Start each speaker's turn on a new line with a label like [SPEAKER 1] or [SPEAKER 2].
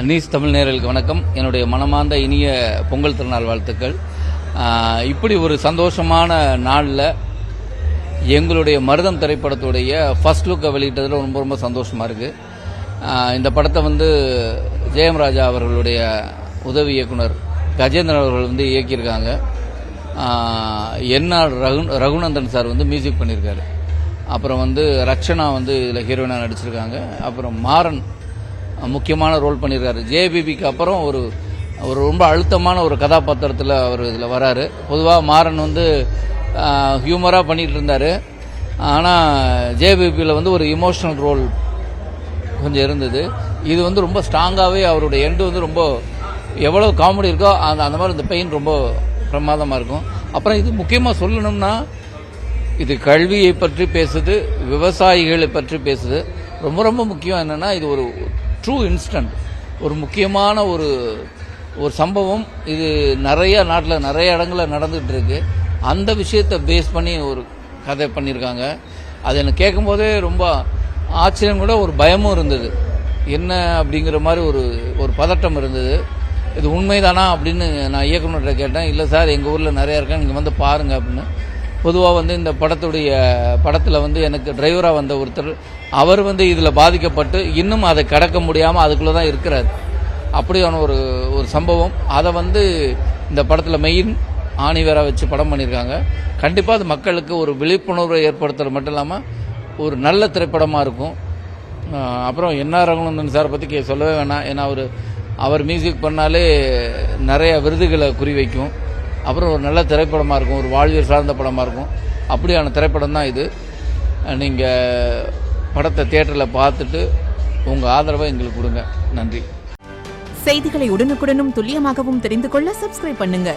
[SPEAKER 1] News Tamil நேயர்களுக்கு வணக்கம். என்னுடைய மனமார்ந்த இனிய பொங்கல் திருநாள் வாழ்த்துக்கள். இப்படி ஒரு சந்தோஷமான நாளில் எங்களுடைய மருதம் திரைப்படத்துடைய ஃபர்ஸ்ட் லுக்கை வெளியிட்டதில் ரொம்ப ரொம்ப சந்தோஷமாக இருக்குது. இந்த படத்தை ஜெயம் ராஜா அவர்களுடைய உதவி இயக்குனர் கஜேந்திரன் அவர்கள் இயக்கியிருக்காங்க. என்ஆர் ரகுநந்தன் சார் மியூசிக் பண்ணியிருக்காரு. அப்புறம் ரக்ஷனா இதில் ஹீரோயினாக நடிச்சிருக்காங்க. அப்புறம் மாறன் முக்கியமான ரோல் பண்ணியிருக்காரு. ஜேபிபிக்கு அப்புறம் ஒரு ரொம்ப அழுத்தமான ஒரு கதாபாத்திரத்தில் அவர் இதில் வராரு. பொதுவாக மாறன் ஹியூமராக பண்ணிகிட்டு இருந்தார். ஆனால் ஜேபிபியில் ஒரு இமோஷனல் ரோல் கொஞ்சம் இருந்தது. இது ரொம்ப ஸ்ட்ராங்காகவே அவருடைய எண்டு ரொம்ப எவ்வளோ காமெடி இருக்கோ அந்த மாதிரி இந்த பெயின் ரொம்ப பிரமாதமாக இருக்கும். அப்புறம் இது முக்கியமாக சொல்லணும்னா இது கல்வியை பற்றி பேசுது, விவசாயிகளை பற்றி பேசுது. ரொம்ப ரொம்ப முக்கியம் என்னென்னா இது ஒரு ட்ரூ இன்ஸ்டன்ட், ஒரு முக்கியமான ஒரு சம்பவம். இது நிறைய நாட்டில் நிறைய இடங்களில் நடந்துகிட்டு இருக்கு. அந்த விஷயத்தை பேஸ் பண்ணி ஒரு கதை பண்ணியிருக்காங்க. அது எனக்கு கேட்கும்போதே ரொம்ப ஆச்சரியம் கூட ஒரு பயமும் இருந்தது. என்ன அப்படிங்கிற மாதிரி ஒரு பதட்டம் இருந்தது. இது உண்மைதானா அப்படின்னு நான் இயக்குநர்கிட்ட கேட்டேன். இல்லை சார், எங்கள் ஊரில் நிறையா இருக்கேன், நீங்கள் பாருங்க அப்படின்னு. பொதுவாக இந்த படத்தில் எனக்கு டிரைவராக வந்த ஒருத்தர், அவர் இதில் பாதிக்கப்பட்டு இன்னும் அதை கடக்க முடியாமல் அதுக்குள்ளே தான் இருக்கிறார். அப்படியான ஒரு சம்பவம். அதை இந்த படத்தில் மெயின் ஆணிவேராக வச்சு படம் பண்ணியிருக்காங்க. கண்டிப்பாக அது மக்களுக்கு ஒரு விழிப்புணர்வை ஏற்படுத்துறது மட்டும் இல்லாமல் ஒரு நல்ல திரைப்படமாக இருக்கும். அப்புறம் என்ஆர் ரகுநந்தன் சார் பற்றி சொல்லவே வேணாம். ஏன்னா அவர் மியூசிக் பண்ணாலே நிறைய விருதுகளை குறிவைக்கும். அப்புறம் ஒரு நல்ல திரைப்படமாக இருக்கும், ஒரு வாழ்வியல் சார்ந்த படமாக இருக்கும். அப்படியான திரைப்படம் தான் இது. நீங்கள் படத்தை தியேட்டரில் பார்த்துட்டு உங்கள் ஆதரவை எங்களுக்கு கொடுங்க. நன்றி.
[SPEAKER 2] செய்திகளை உடனுக்குடனும் துல்லியமாகவும் தெரிந்து கொள்ள சப்ஸ்கிரைப் பண்ணுங்க.